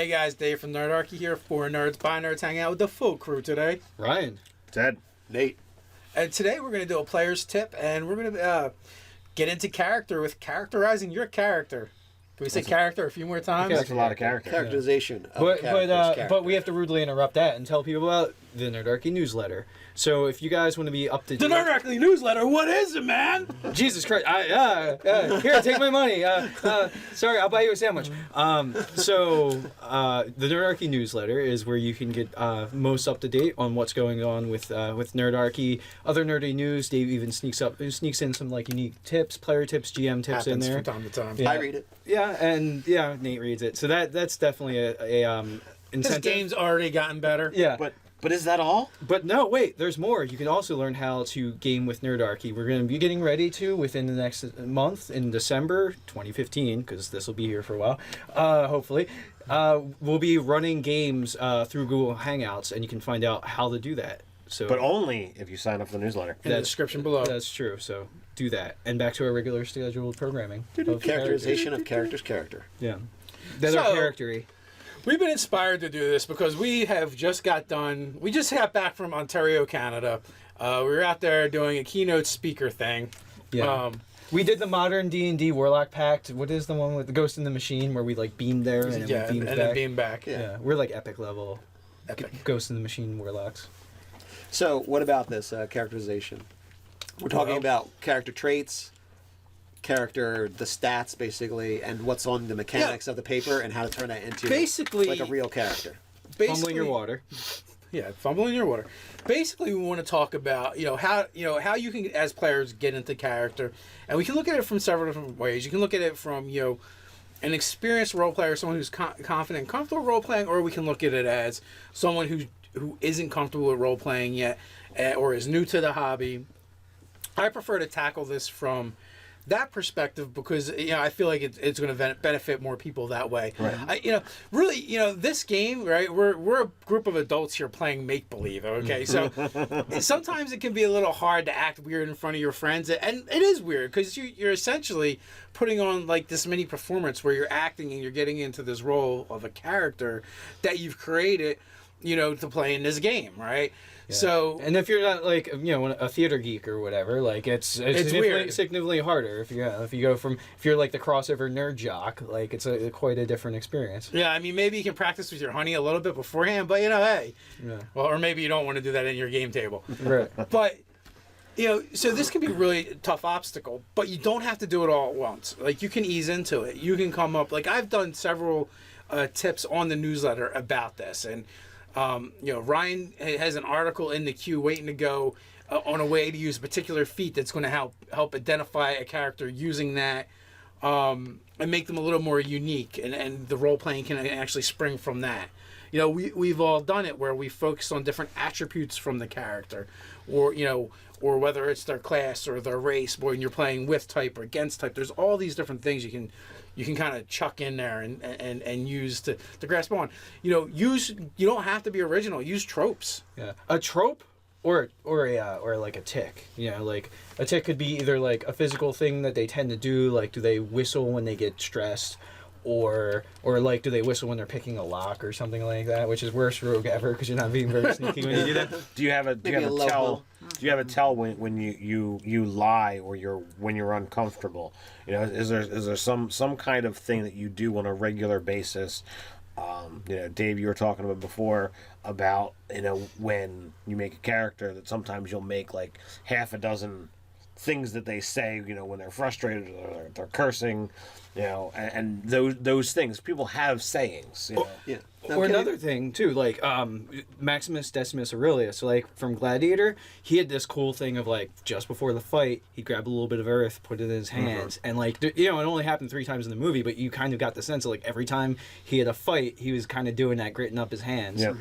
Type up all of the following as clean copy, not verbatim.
Hey guys, Dave from Nerdarchy here. For Nerds by Nerds, hanging out with the full crew today. Ryan. Ted. Nate. And today we're going to do a player's tip, and we're going to get into character with characterizing your character. Can we say character a few more times? That's a lot of character. Characterization. Of But we have to rudely interrupt that and tell people about the Nerdarchy newsletter. So if you guys want to be up to The date, Nerdarchy newsletter. What is it, man? Jesus Christ! Here, take my money. Sorry, I'll buy you a sandwich. The Nerdarchy newsletter is where you can get most up to date on what's going on with Nerdarchy, other nerdy news. Dave even sneaks in some like unique tips, player tips, GM tips in there from time to time. Yeah. I read it. Yeah, and Nate reads it. So that's definitely a incentive. This game's already gotten better. Yeah, But is that all? But no, wait, there's more. You can also learn how to game with Nerdarchy. We're going to be getting ready to, within the next month, in December 2015, because this will be here for a while, hopefully. We'll be running games through Google Hangouts, and you can find out how to do that. So, But only if you sign up for the newsletter. In the description below. That's true, so do that. And back to our regular scheduled programming. of Characterization of character's character. Yeah. That are charactery. We've been inspired to do this because we have just got done. We just got back from Ontario, Canada. We were out there doing a keynote speaker thing. Yeah. We did the modern D&D Warlock Pact. What is the one with the Ghost in the Machine where we like beamed there and Yeah, then beamed and back? then beam back. Yeah, we're like epic level. Epic. Ghost in the Machine Warlocks. So, what about this characterization? We're talking about character traits, the stats, basically, and what's on the mechanics of the paper, and how to turn that into Basically, like a real character. Fumbling your water. Yeah, fumbling your water. Basically, we want to talk about how you can, as players, get into character, and we can look at it from several different ways. You can look at it from an experienced role player, someone who's confident and comfortable role playing, or we can look at it as someone who isn't comfortable with role playing yet, or is new to the hobby. I prefer to tackle this from that perspective because I feel like it's going to benefit more people that way. Right. This game, right? We're a group of adults here playing make believe. Okay, so sometimes it can be a little hard to act weird in front of your friends, and it is weird because you're essentially putting on like this mini performance where you're acting and you're getting into this role of a character that you've created, to play in this game, right? Yeah. So, and if you're not like a theater geek or whatever, like it's significantly harder. If you're like the crossover nerd jock, like it's quite a different experience. Yeah, I mean maybe you can practice with your honey a little bit beforehand, but hey, well, or maybe you don't want to do that in your game table, right? But so this can be a really tough obstacle, but you don't have to do it all at once. Like you can ease into it. You can come up. Like I've done several tips on the newsletter about this, and. Ryan has an article in the queue waiting to go on a way to use a particular feat that's going to help identify a character using that and make them a little more unique, and the role playing can actually spring from that. We've all done it where we focus on different attributes from the character, or whether it's their class or their race, or when you're playing with type or against type. There's all these different things you can kind of chuck in there and use to grasp on. You don't have to be original. Use tropes. Yeah, a trope or like a tick. Like a tick could be either like a physical thing that they tend to do, like do they whistle when they get stressed, or like do they whistle when they're picking a lock or something like that, which is worst rogue ever because you're not being very sneaky when you do that. Do you have a tell when you lie or when you're uncomfortable? Is there some kind of thing that you do on a regular basis? Dave, you were talking about before about when you make a character that sometimes you'll make like half a dozen things that they say, when they're frustrated or they're cursing, and those things. People have sayings, Yeah. Or another thing too, like Maximus Decimus Aurelius. So like from Gladiator, he had this cool thing of like just before the fight, he'd grab a little bit of earth, put it in his hands, and like it only happened 3 times in the movie, but you kind of got the sense of like every time he had a fight, he was kind of doing that, gritting up his hands. Yeah.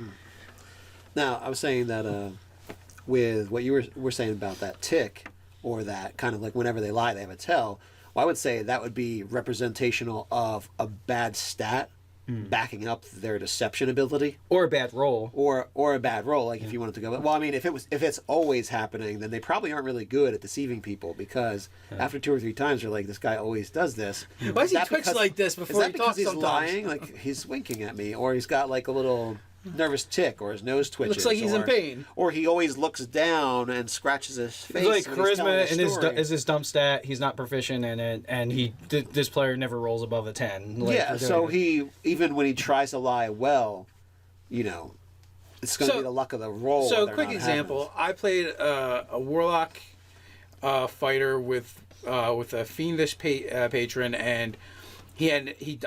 Now I was saying that with what you were saying about that tick, or that kind of like whenever they lie, they have a tell. Well, I would say that would be representational of a bad stat backing up their deception ability. Or a bad roll. Or a bad roll, like if you wanted to go. Well, I mean, if it's always happening, then they probably aren't really good at deceiving people, because after 2 or 3 times, you're like, this guy always does this. Why does he twitch like this before he because talks he's sometimes? lying? Like he's winking at me, or he's got like a little nervous tick, or his nose twitches. Looks like he's in pain. Or he always looks down and scratches his face. It's like when he's telling charisma a is story. his dump stat. He's not proficient in it, and this player never rolls above a 10. Like, Yeah, for doing so it. he, even when he tries to lie well, it's going to be the luck of the roll. So, whether or quick not it example: happens. I played a warlock fighter with a fiendish patron, and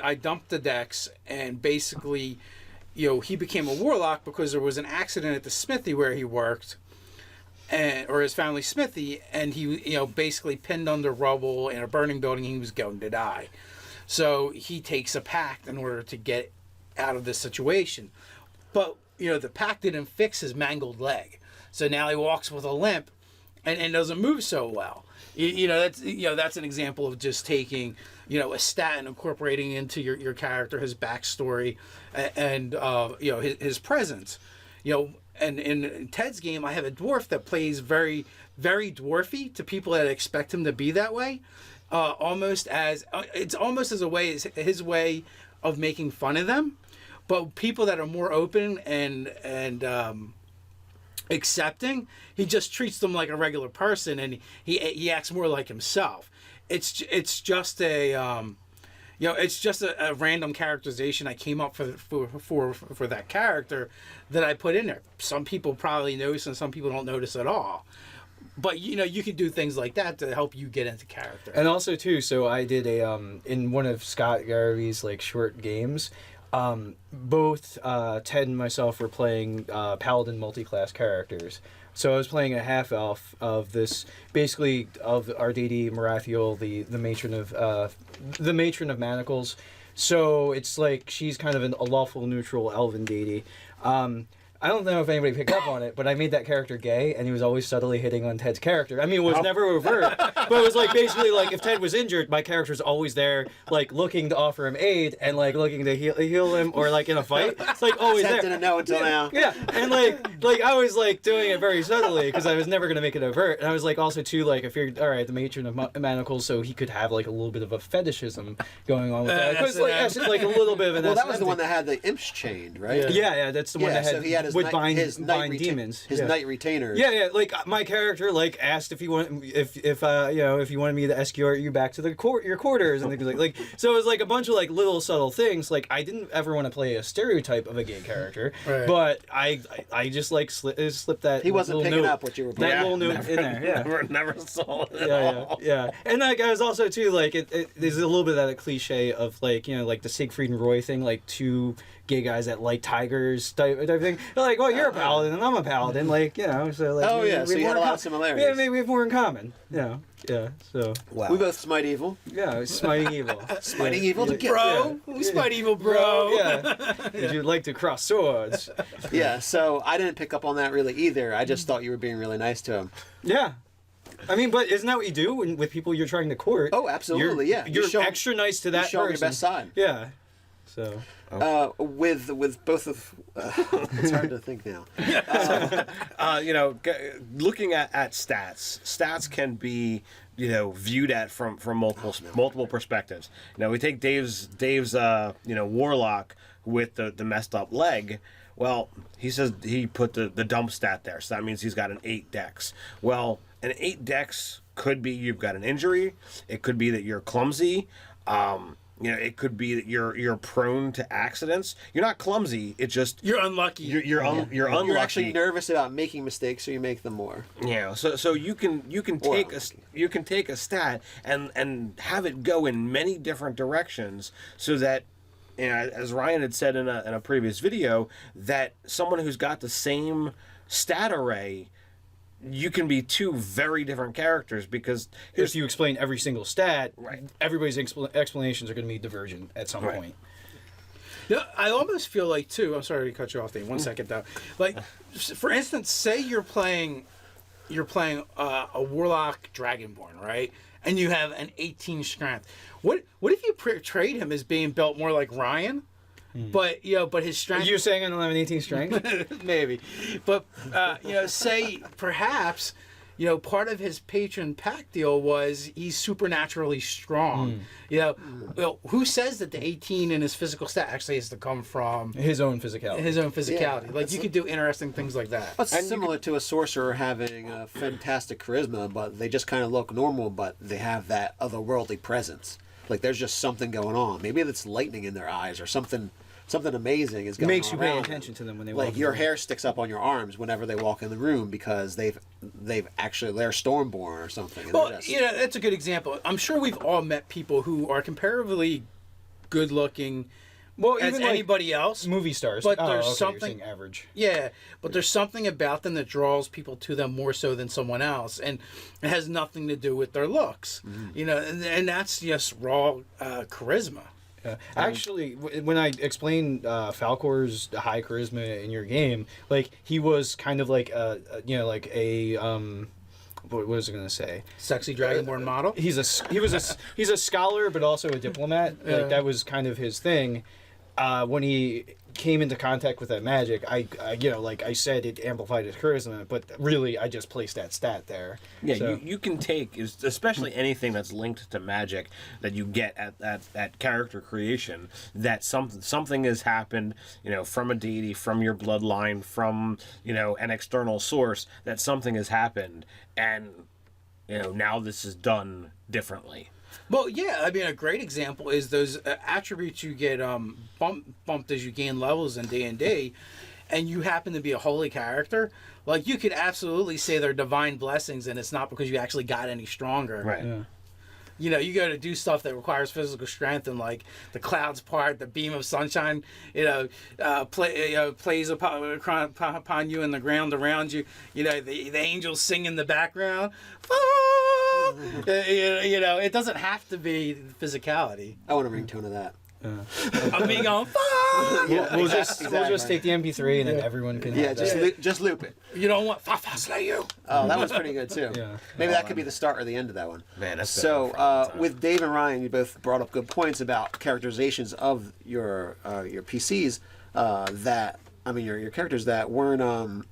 I dumped the decks, and basically, he became a warlock because there was an accident at the smithy where he worked, or his family smithy, and he basically pinned under rubble in a burning building. He was going to die, so he takes a pact in order to get out of this situation, but the pack didn't fix his mangled leg, so now he walks with a limp, and doesn't move so well. That's an example of just taking a stat and incorporating into your character his backstory, and his presence. And in Ted's game, I have a dwarf that plays very, very dwarfy to people that expect him to be that way, almost as his way of making fun of them. But people that are more open and accepting, he just treats them like a regular person, and he acts more like himself. It's just a random characterization I came up for that character that I put in there. Some people probably notice, and some people don't notice at all. But you can do things like that to help you get into character. And also too, so I did in one of Scott Garvey's short games. Both Ted and myself were playing paladin multi-class characters. So I was playing a half elf of this, basically of our deity Marathiel, the matron of manacles. So it's like she's kind of a lawful neutral elven deity. I don't know if anybody picked up on it, but I made that character gay, and he was always subtly hitting on Ted's character. I mean, it was never overt, but it was basically if Ted was injured, my character's always there, looking to offer him aid and looking to heal him, or in a fight. It's always Ted there. didn't know until now. Yeah, and I was doing it very subtly because I was never gonna make it overt, and I was also too I figured, all right, the matron of manacles, so he could have a little bit of a fetishism going on with that, because a little bit of an. Well, that was the one that had the imps chained, right? Yeah, that's the one that had. So he had his would bind knight demons. His knight retainer. Yeah. My character asked if you want if you wanted me to escort you back to your quarters and things like. So it was a bunch of little subtle things. I didn't ever want to play a stereotype of a gay character, right. But I just slipped that. He wasn't little picking note, up what you were playing. that little note in there. Yeah. Never saw it at all. Yeah. And I was also too there's a little bit of that cliche of the Siegfried and Roy thing, two gay guys that like tigers type thing. They're well, you're a paladin and I'm a paladin, so Oh yeah, so you had a lot of similarities. Yeah, maybe we have more in common. Yeah, so Wow. We both smite evil. yeah, smiting evil. Smiting evil to get Bro, we smite evil, bro. Yeah. Would you like to cross swords? Yeah, so I didn't pick up on that really either. I just thought you were being really nice to him. Yeah. I mean, but isn't that what you do with people you're trying to court? Oh, absolutely, yeah. You're show- extra nice to that show 'em person. your best side. Yeah. So. With both of it's hard to think now. Looking at stats can be viewed at from multiple perspectives. We take Dave's warlock with the messed up leg. Well, he says he put the dump stat there, so that means he's got an 8 dex. Well, an 8 dex could be you've got an injury. It could be that you're clumsy. It could be that you're prone to accidents. You're not clumsy. It's just You're unlucky. You're unlucky. You're actually nervous about making mistakes, so you make them more. Yeah. So you can take a stat and have it go in many different directions, so that, as Ryan had said in a previous video, that someone who's got the same stat array, you can be 2 very different characters, because If you explain every single stat, Right. everybody's explanations are going to be divergent at some Right. point. I almost feel too. I'm sorry to cut you off, Dave. 1 second though. For instance, say you're playing a warlock dragonborn, right? And you have an 18 strength. What if you portrayed him as being built more like Ryan, but but his strength. You're saying an 11-18 strength? Maybe, but say perhaps. Part of his patron pack deal was he's supernaturally strong. Well, who says that the 18 in his physical stat actually has to come from His own physicality. Yeah, like you could do interesting things like that. It's similar to a sorcerer having a fantastic charisma, but they just kind of look normal, but they have that otherworldly presence. Like there's just something going on. Maybe it's lightning in their eyes or something amazing is going on. Makes you pay around attention to them when they like walk your in. hair sticks up on your arms whenever they walk in the room because they're Stormborn or something. And Well, they're just- that's a good example. I'm sure we've all met people who are comparatively good looking Well, as even like anybody else. movie stars. But Oh, there's okay, you're something- saying average. Yeah, but there's something about them that draws people to them more so than someone else, and it has nothing to do with their looks. And that's just raw charisma. Yeah. Actually, when I explained Falcor's high charisma in your game, like he was kind of like what was I gonna say? Sexy Dragonborn model. He's a scholar, but also a diplomat. Yeah. Like that was kind of his thing. When he came into contact with that magic, I like I said, it amplified his charisma, but really I just placed that stat there. Yeah, So- you can take, especially anything that's linked to magic that you get at character creation, that something has happened, from a deity, from your bloodline, from, an external source, that something has happened, and, now this is done differently. Well, yeah, I mean, a great example is those attributes you get bumped as you gain levels in D&D, and you happen to be a holy character. Like, you could absolutely say they're divine blessings, and it's not because you actually got any stronger. Right. Yeah. You go to do stuff that requires physical strength, and like the clouds part, the beam of sunshine, plays upon you, and the ground around you. The angels sing in the background. It doesn't have to be physicality. I want a ringtone of that. I'm being on We'll just Exactly. take the MP3 and then everyone can. Yeah, have just that. just loop it. You don't want Fa slay you. Oh, that one's pretty good too. Yeah. Maybe that could be the start or the end of that one. Man, that's So, been a long time. with Dave and Ryan, you both brought up good points about characterizations of your PCs. Your characters that weren't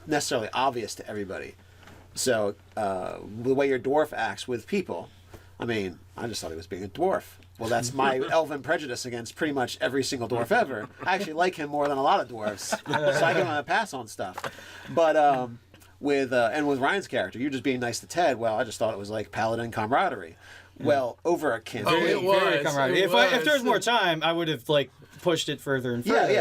necessarily obvious to everybody. So, the way your dwarf acts with people, I just thought he was being a dwarf. Well, that's my elven prejudice against pretty much every single dwarf ever. I actually like him more than a lot of dwarves, so I give him a pass on stuff. But with Ryan's character, you're just being nice to Ted. Well, I just thought it was like paladin camaraderie. Well, over a campaign. Oh, it was. Very camaraderie. It If there was was. more time, I would have pushed it further and further.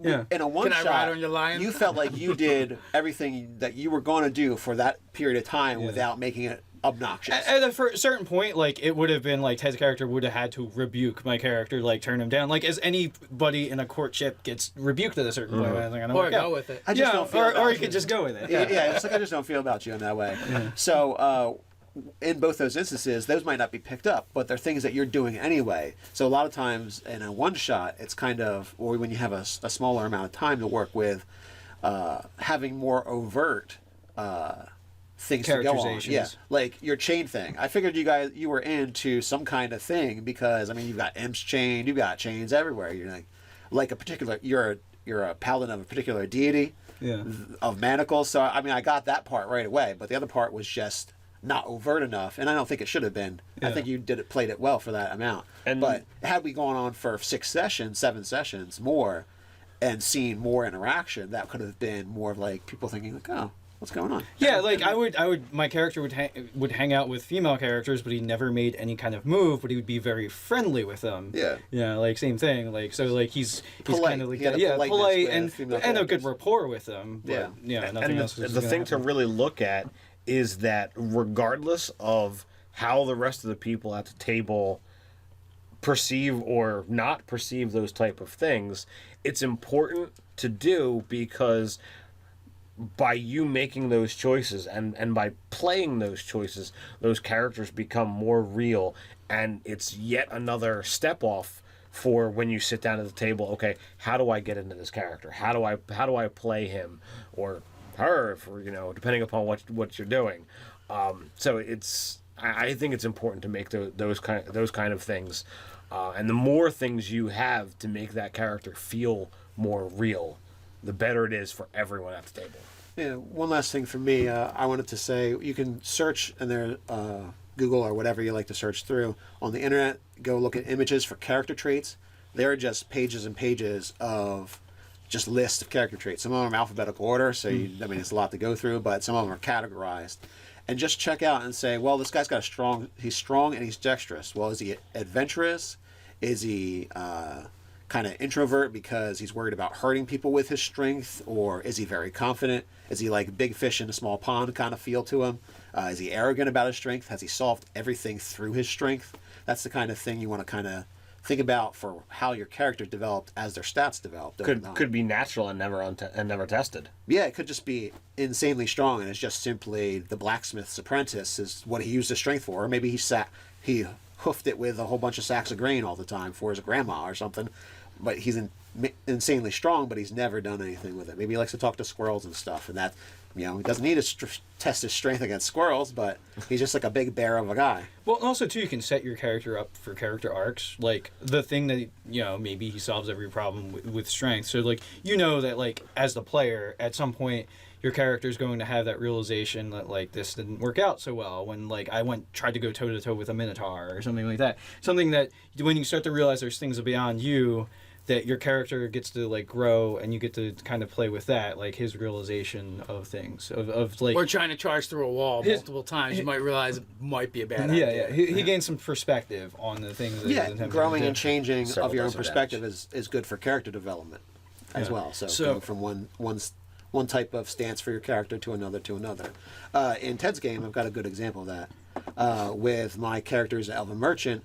Yeah. In a one Can I shot, ride on your lion? you felt like you did everything that you were going to do for that period of time without making it obnoxious. At a certain point, like it would have been like Ted's character would have had to rebuke my character, like turn him down, like as anybody in a courtship gets rebuked at a certain point. I think I know Or go with it. I just don't feel about or you. you could just go with it. Yeah, it's like I just don't feel about you in that way. So, in both those instances, those might not be picked up, but they're things that you're doing anyway. So a lot of times in a one shot, it's kind of, or when you have a smaller amount of time to work with, having more overt things to go on. Characterizations. Yeah, like your chain thing. I figured you were into some kind of thing because you've got imps chained, you've got chains everywhere. You're like a particular, you're a paladin of a particular deity. Yeah. Of manacles. So I got that part right away, but the other part was just not overt enough, and I don't think it should have been. I Yeah. think you played it well for that amount. But had we gone on for 7 sessions more, and seen more interaction, that could have been more of like people thinking like, oh, what's going on? Yeah, like I would. My character would hang out with female characters, but he never made any kind of move. But he would be very friendly with them. Yeah. Yeah, like same thing. Like so, like he's Polite. kind of like He had a politeness polite with female and a good characters. rapport with them. But, Yeah. nothing And else. the is thing gonna to happen. really look at is that regardless of how the rest of the people at the table perceive or not perceive those type of things, it's important to do, because by you making those choices and by playing those choices, those characters become more real, and it's yet another step off for when you sit down at the table. Okay, how do I get into this character? How do I play him or her, for depending upon what you're doing. So it's I think it's important to make those kind of things, and the more things you have to make that character feel more real, the better it is for everyone at the table. Yeah, one last thing for me, I wanted to say you can search in there, Google or whatever you like to search through on the internet. Go look at images for character traits. There are just pages and pages of just lists of character traits. Some of them are alphabetical order, so it's a lot to go through, but some of them are categorized. And just check out and say, well, this guy's got he's strong and he's dexterous. Well, is he adventurous? Is he kind of introvert because he's worried about hurting people with his strength? Or is he very confident? Is he like big fish in a small pond kind of feel to him? Is he arrogant about his strength? Has he solved everything through his strength? That's the kind of thing you want to kind of think about for how your character developed as their stats developed. Could be natural and never tested. Yeah, it could just be insanely strong, and it's just simply the blacksmith's apprentice is what he used his strength for. Or maybe he hoofed it with a whole bunch of sacks of grain all the time for his grandma or something. But he's insanely strong, but he's never done anything with it. Maybe he likes to talk to squirrels and stuff, and that, he doesn't need to test his strength against squirrels, but he's just like a big bear of a guy. Well, also, too, you can set your character up for character arcs. Like, the thing that, maybe he solves every problem with strength. So, like, that, like, as the player, at some point, your character is going to have that realization that, like, this didn't work out so well when, like, I tried to go toe-to-toe with a minotaur or something like that. Something that, when you start to realize there's things beyond you, that your character gets to, like, grow, and you get to kind of play with that, like his realization of things, of like, or trying to charge through a wall multiple times, you might realize it might be a bad idea. Yeah, he gains some perspective on the things. That growing and changing of your own perspective is good for character development as well. So going from one type of stance for your character to another. In Ted's game, I've got a good example of that with my character's Elven Merchant.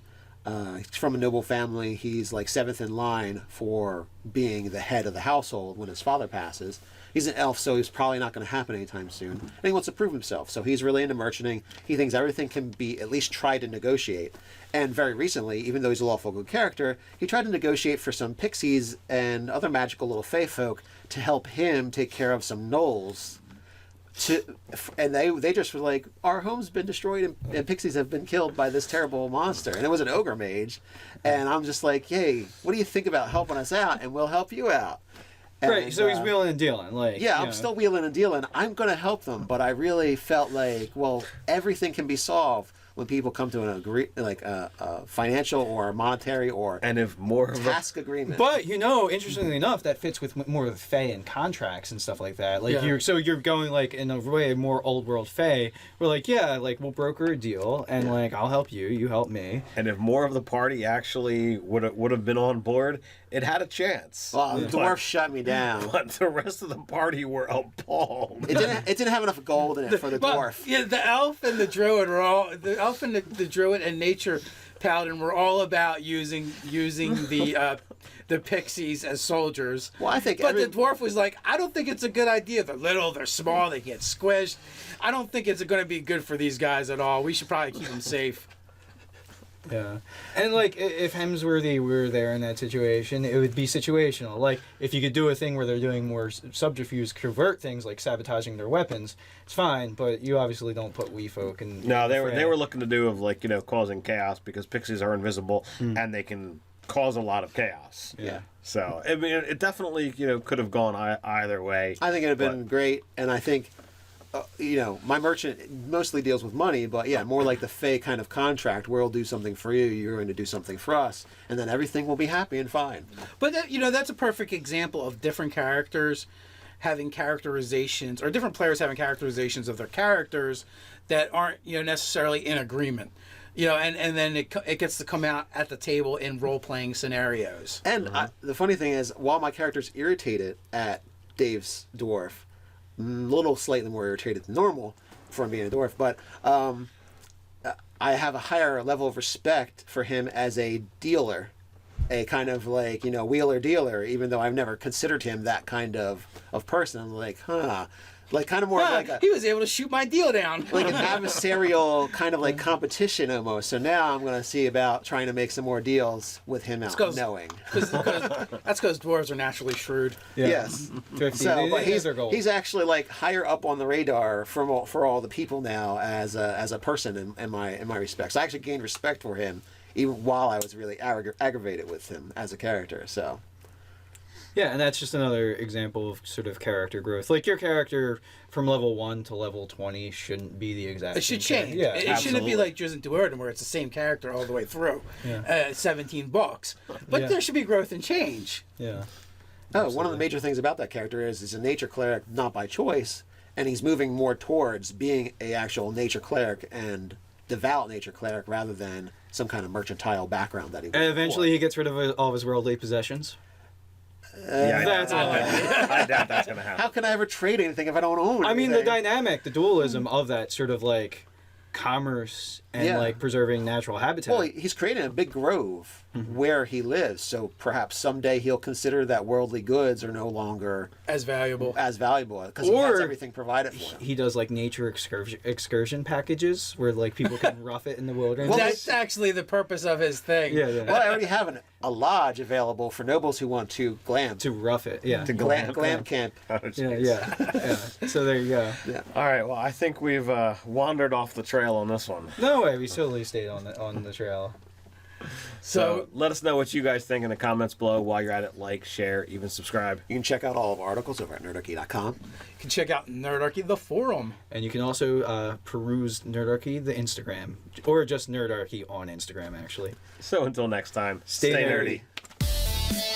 He's from a noble family. He's like 7th in line for being the head of the household when his father passes. He's an elf, so he's probably not going to happen anytime soon. And he wants to prove himself. So he's really into merchanting. He thinks everything can be at least tried to negotiate. And very recently, even though he's a lawful good character, he tried to negotiate for some pixies and other magical little fae folk to help him take care of some gnolls. And they just were like, our home's been destroyed and pixies have been killed by this terrible monster. And it was an ogre mage. And I'm just like, hey, what do you think about helping us out? And we'll help you out. And, right, so he's wheeling and dealing. Like, yeah, I'm still wheeling and dealing. I'm going to help them. But I really felt like, well, everything can be solved when people come to a financial or monetary or and if more task agreement. But interestingly enough, that fits with more of the Fae and contracts and stuff like that. Like you're going like in a way more old world Fae. We're like, we'll broker a deal and like I'll help you, you help me. And if more of the party actually would have been on board, it had a chance. Well, the dwarf shut me down. But the rest of the party were appalled. It didn't have enough gold in it for the dwarf. Yeah, the elf and the druid were all the druid and nature paladin were all about using the pixies as soldiers. Well, I think, but the dwarf was like, I don't think it's a good idea. They're little, they're small, they get squished. I don't think it's going to be good for these guys at all. We should probably keep them safe. Yeah, and like if Hemsworthy were there in that situation, it would be situational. Like if you could do a thing where they're doing more subterfuge, covert things like sabotaging their weapons, it's fine. But you obviously don't put wee folk in. No, they were looking to do of like causing chaos because pixies are invisible and they can cause a lot of chaos. Yeah. So I mean, it definitely could have gone either way. I think it'd have been great, and I think. My merchant mostly deals with money, but more like the Fae kind of contract. We'll do something for you, you're going to do something for us, and then everything will be happy and fine. But that's a perfect example of different characters having characterizations, or different players having characterizations of their characters that aren't necessarily in agreement. And then it gets to come out at the table in role-playing scenarios. And the funny thing is, while my character's irritated at Dave's dwarf, a little slightly more irritated than normal from being a dwarf, but I have a higher level of respect for him as a dealer, a kind of like wheeler dealer, even though I've never considered him that kind of person. I'm like, Like kind of more of like a he was able to shoot my deal down. like an adversarial kind of like competition almost. So now I'm going to see about trying to make some more deals with him out knowing. That's because dwarves are naturally shrewd. Yeah. Yes. Thrifty. So, but These are goals. he's actually like higher up on the radar for all the people now as a person in my respects. I actually gained respect for him even while I was really aggravated with him as a character. So. Yeah, and that's just another example of sort of character growth. Like your character from level 1 to level 20 shouldn't be the exact It should same change. character. Yeah, It shouldn't be like Drizzt Do'Urden where it's the same character all the way through. Yeah. 17 books. But Yeah. there should be growth and change. Yeah. Oh, one of the major things about that character is he's a nature cleric not by choice, and he's moving more towards being a actual nature cleric and devout nature cleric rather than some kind of mercantile background that he was And eventually he before. gets rid of all of his worldly possessions. Yeah, That's all I I doubt that's gonna happen. How can I ever trade anything if I don't own I mean, the anything? dynamic, the dualism of that sort of like commerce and Yeah. like preserving natural habitat. Well, he's creating a big grove where he lives, so perhaps someday he'll consider that worldly goods are no longer As valuable. as valuable because he has Or everything provided for him. he does like nature excursion packages where like people can rough it in the wilderness. That's actually the purpose of his thing. yeah, yeah. Well, I already have a lodge available for nobles who want to glam. To rough it, yeah. To Glam camp. Oh, Yeah, jeez. yeah. So there you go. Yeah. All right. Well, I think we've wandered off the trail on this one. No way, we totally stayed on the trail. So let us know what you guys think in the comments below. While you're at it, like, share, even subscribe. You can check out all of our articles over at nerdarchy.com. You can check out Nerdarchy, the forum. And you can also peruse Nerdarchy, the Instagram, or just Nerdarchy on Instagram, actually. So until next time, Stay nerdy. nerdy.